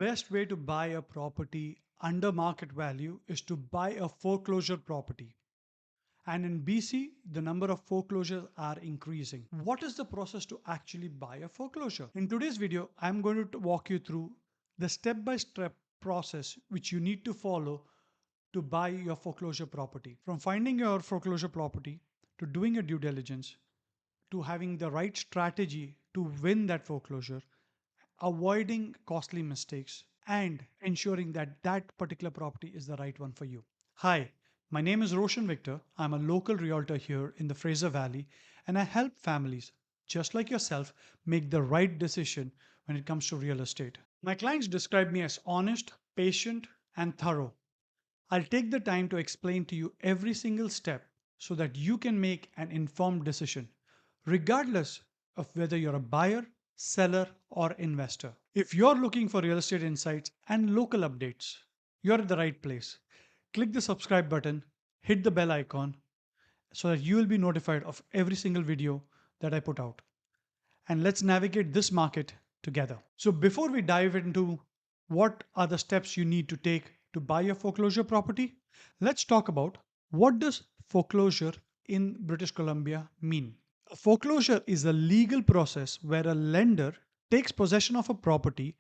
best way to buy a property under market value is to buy a foreclosure property. And in BC, the number of foreclosures are increasing. What is the process to actually buy a foreclosure? In today's video, I'm going to walk you through the step-by-step process which you need to follow to buy your foreclosure property. From finding your foreclosure property to doing your due diligence to having the right strategy to win that foreclosure, avoiding costly mistakes, and ensuring that that particular property is the right one for you. Hi, my name is Roshan Victor. I'm a local realtor here in the Fraser Valley, and I help families just like yourself make the right decision when it comes to real estate. My clients describe me as honest, patient, and thorough. I'll take the time to explain to you every single step so that you can make an informed decision, regardless of whether you're a buyer, seller, or investor. If you're looking for real estate insights and local updates, you're at the right place. Click the subscribe button, hit the bell icon so that you will be notified of every single video that I put out. And let's navigate this market together. So before we dive into what are the steps you need to take to buy a foreclosure property, let's talk about what does foreclosure in British Columbia mean. A foreclosure is a legal process where a lender takes possession of a property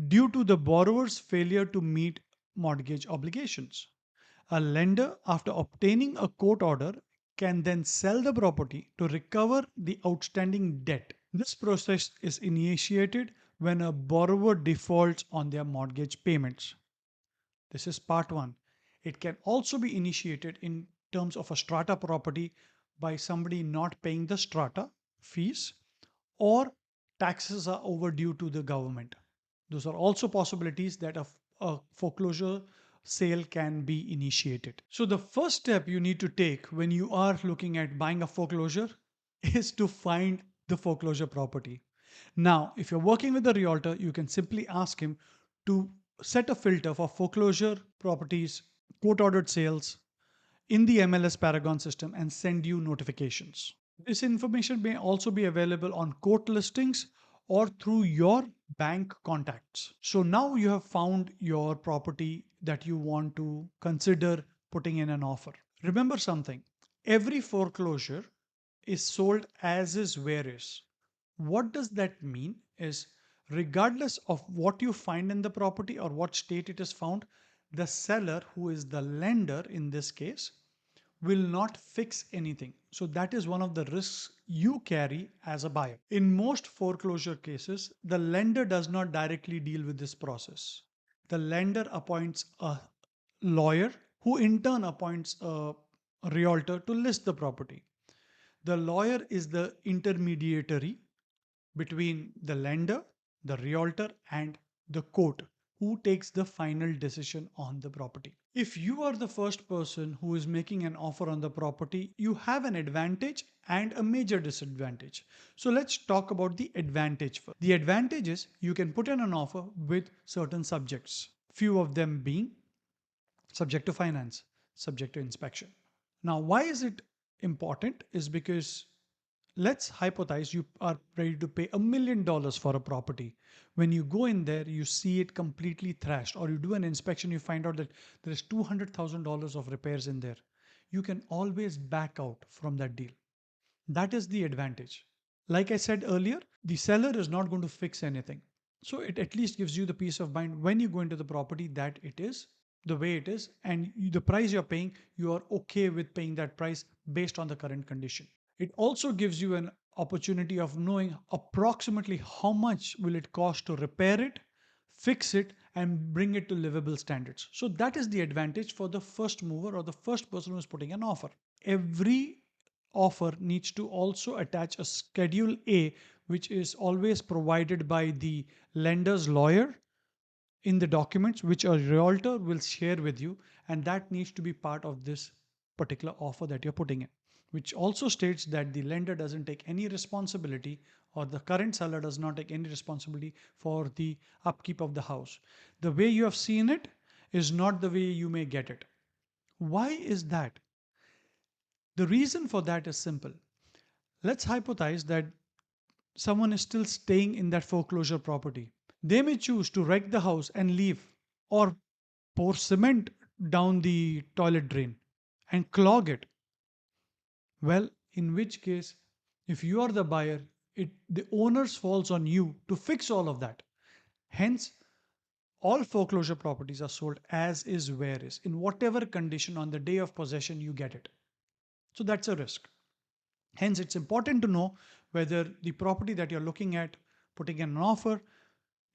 due to the borrower's failure to meet mortgage obligations. A lender, after obtaining a court order, can then sell the property to recover the outstanding debt. This process is initiated when a borrower defaults on their mortgage payments. This is part one. It can also be initiated in terms of a strata property by somebody not paying the strata fees or taxes are overdue to the government. Those are also possibilities that a foreclosure sale can be initiated. So the first step you need to take when you are looking at buying a foreclosure is to find the foreclosure property. Now, if you're working with a realtor, you can simply ask him to set a filter for foreclosure properties, court ordered sales in the MLS Paragon system and send you notifications. This information may also be available on court listings or through your bank contacts. So now you have found your property that you want to consider putting in an offer. Remember something, every foreclosure is sold as is where is. What does that mean is regardless of what you find in the property or what state it is found, the seller, who is the lender in this case, will not fix anything. So that is one of the risks you carry as a buyer. In most foreclosure cases, the lender does not directly deal with this process. The lender appoints a lawyer who in turn appoints a realtor to list the property. The lawyer is the intermediary between the lender, the realtor, and the court who takes the final decision on the property. If you are the first person who is making an offer on the property, you have an advantage and a major disadvantage. So let's talk about the advantage first. The advantage is you can put in an offer with certain subjects, few of them being subject to finance, subject to inspection. Now, why is it important? Is because let's hypothesize you are ready to pay $1 million for a property. When you go in there, you see it completely thrashed, or you do an inspection, you find out that there is $200,000 of repairs in there. You can always back out from that deal. That is the advantage. Like I said earlier, the seller is not going to fix anything. So it at least gives you the peace of mind when you go into the property that it is the way it is, and the price you're paying, you are okay with paying that price based on the current condition. It also gives you an opportunity of knowing approximately how much will it cost to repair it, fix it, and bring it to livable standards. So that is the advantage for the first mover or the first person who is putting an offer. Every offer needs to also attach a Schedule A, which is always provided by the lender's lawyer in the documents, which a realtor will share with you, and that needs to be part of this particular offer that you're putting in, which also states that the lender doesn't take any responsibility, or the current seller does not take any responsibility for the upkeep of the house. The way you have seen it is not the way you may get it. Why is that? The reason for that is simple. Let's hypothesize that someone is still staying in that foreclosure property. They may choose to wreck the house and leave, or pour cement down the toilet drain and clog it. Well, in which case, if you are the buyer, the onus falls on you to fix all of that. Hence, all foreclosure properties are sold as is, where is, in whatever condition on the day of possession you get it. So that's a risk. Hence, it's important to know whether the property that you're looking at putting in an offer,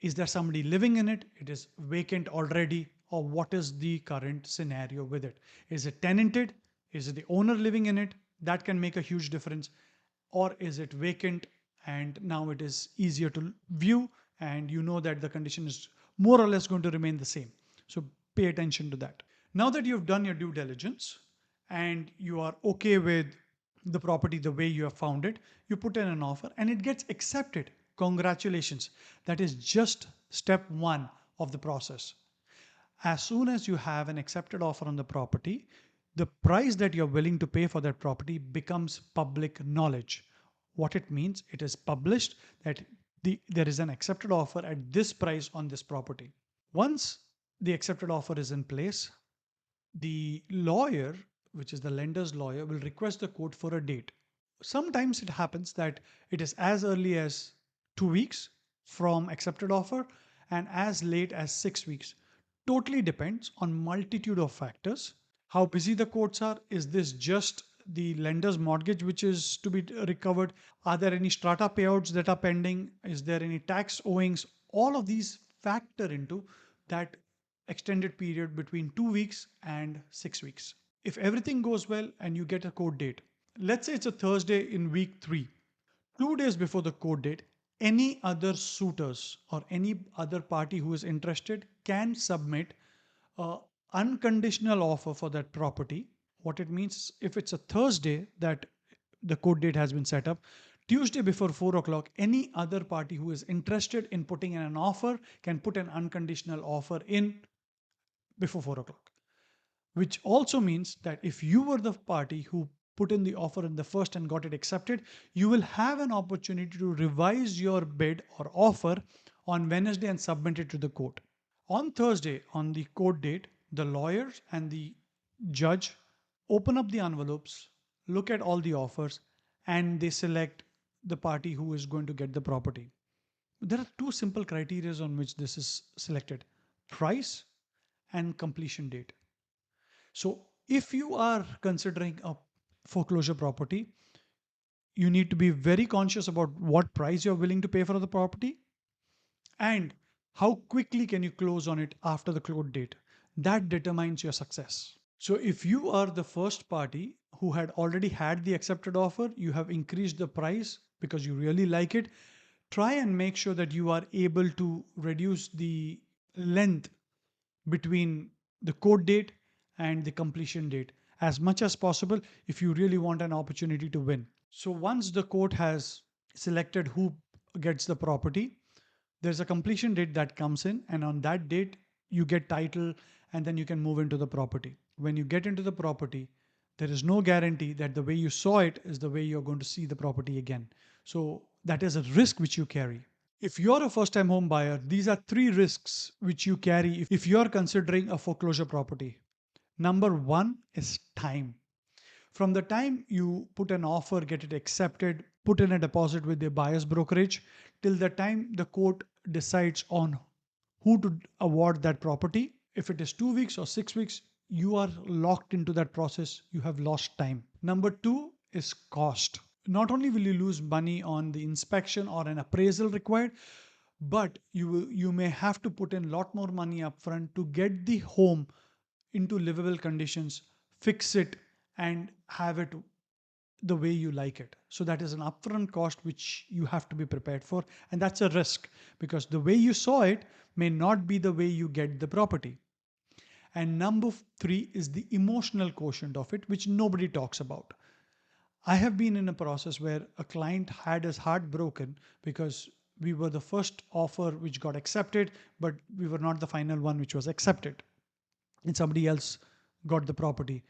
is there somebody living in it? It is vacant already, or what is the current scenario with it? Is it tenanted? Is it the owner living in it? That can make a huge difference. Or is it vacant and now it is easier to view and you know that the condition is more or less going to remain the same. So pay attention to that. Now that you've done your due diligence and you are okay with the property the way you have found it, you put in an offer and it gets accepted. Congratulations. That is just step one of the process. As soon as you have an accepted offer on the property, the price that you're willing to pay for that property becomes public knowledge. What it means, it is published that there is an accepted offer at this price on this property. Once the accepted offer is in place, the lawyer, which is the lender's lawyer, will request the court for a date. Sometimes it happens that it is as early as 2 weeks from accepted offer and as late as 6 weeks. Totally depends on multitude of factors. How busy the courts are. Is this just the lender's mortgage which is to be recovered? Are there any strata payouts that are pending? Is there any tax owings? All of these factor into that extended period between 2 weeks and 6 weeks. If everything goes well and you get a court date, let's say it's a Thursday in week 3, 2 days before the court date, any other suitors or any other party who is interested can submit a unconditional offer for that property. What it means, if it's a Thursday that the court date has been set up, Tuesday before 4 o'clock, any other party who is interested in putting in an offer can put an unconditional offer in before 4 o'clock. Which also means that if you were the party who put in the offer in the first and got it accepted, you will have an opportunity to revise your bid or offer on Wednesday and submit it to the court. On Thursday, on the court date, the lawyers and the judge open up the envelopes, look at all the offers, and they select the party who is going to get the property. There are two simple criteria on which this is selected: price and completion date. So if you are considering a foreclosure property, you need to be very conscious about what price you're willing to pay for the property and how quickly can you close on it after the close date. That determines your success. So if you are the first party who had already had the accepted offer, you have increased the price because you really like it, try and make sure that you are able to reduce the length between the court date and the completion date as much as possible if you really want an opportunity to win. So once the court has selected who gets the property, there's a completion date that comes in, and on that date you get title and then you can move into the property. When you get into the property, there is no guarantee that the way you saw it is the way you're going to see the property again. So that is a risk which you carry. If you're a first time home buyer, these are three risks which you carry if you're considering a foreclosure property. Number one is time. From the time you put an offer, get it accepted, put in a deposit with the buyer's brokerage, till the time the court decides on who to award that property, if it is 2 weeks or 6 weeks, you are locked into that process. You have lost time. Number two is cost. Not only will you lose money on the inspection or an appraisal required, but you may have to put in a lot more money upfront to get the home into livable conditions, fix it, and have it the way you like it. So that is an upfront cost which you have to be prepared for, and that's a risk because the way you saw it may not be the way you get the property. And number three is the emotional quotient of it, which nobody talks about. I have been in a process where a client had his heart broken because we were the first offer which got accepted, but we were not the final one which was accepted, and somebody else got the property.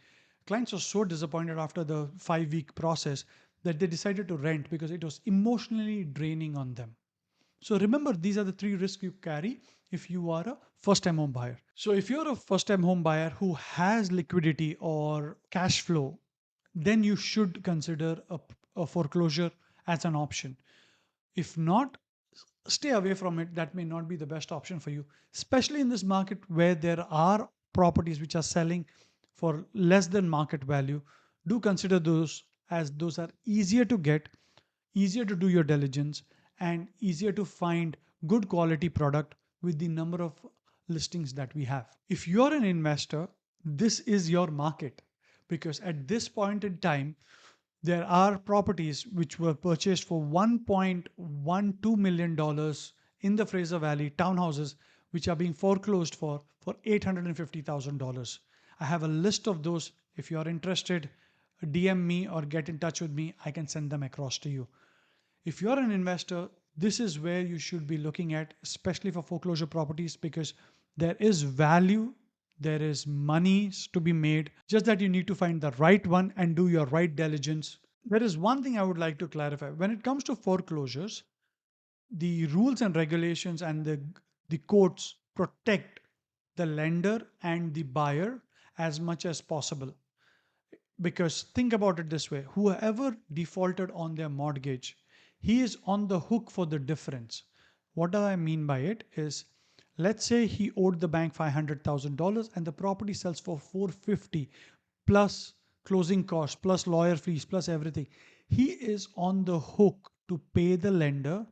Clients were so disappointed after the 5 week process that they decided to rent because it was emotionally draining on them. So remember, these are the three risks you carry if you are a first time home buyer. So if you're a first time home buyer who has liquidity or cash flow, then you should consider a foreclosure as an option. If not, stay away from it. That may not be the best option for you, especially in this market where there are properties which are selling for less than market value. Do consider those, as those are easier to get, easier to do your diligence, and easier to find good quality product with the number of listings that we have. If you're an investor, this is your market, because at this point in time there are properties which were purchased for $1.12 million in the Fraser Valley, townhouses which are being foreclosed for $850,000. I have a list of those. If you are interested, DM me or get in touch with me. I can send them across to you. If you're an investor, this is where you should be looking at, especially for foreclosure properties, because there is value, there is money to be made, just that you need to find the right one and do your right diligence. There is one thing I would like to clarify. When it comes to foreclosures, the rules and regulations and the courts protect the lender and the buyer as much as possible. Because think about it this way, whoever defaulted on their mortgage, he is on the hook for the difference. What do I mean by it is, let's say he owed the bank $500,000 and the property sells for 450 plus closing costs, plus lawyer fees, plus everything. He is on the hook to pay the lender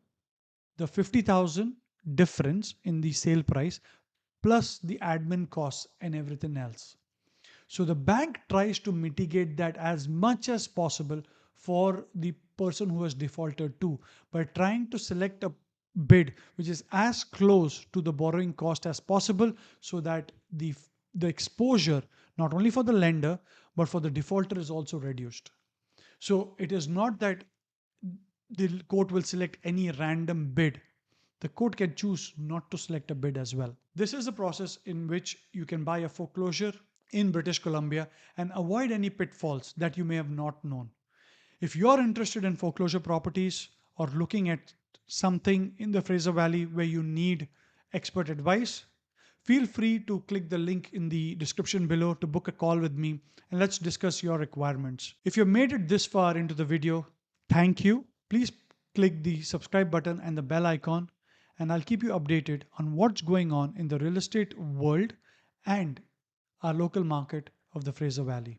the 50,000 difference in the sale price plus the admin costs and everything else. So the bank tries to mitigate that as much as possible for the person who has defaulted too, by trying to select a bid which is as close to the borrowing cost as possible, so that the exposure not only for the lender but for the defaulter is also reduced. So it is not that the court will select any random bid. The court can choose not to select a bid as well. This is a process in which you can buy a foreclosure in British Columbia and avoid any pitfalls that you may have not known. If you're interested in foreclosure properties or looking at something in the Fraser Valley where you need expert advice, feel free to click the link in the description below to book a call with me and let's discuss your requirements. If you've made it this far into the video, thank you. Please click the subscribe button and the bell icon, and I'll keep you updated on what's going on in the real estate world and our local market of the Fraser Valley.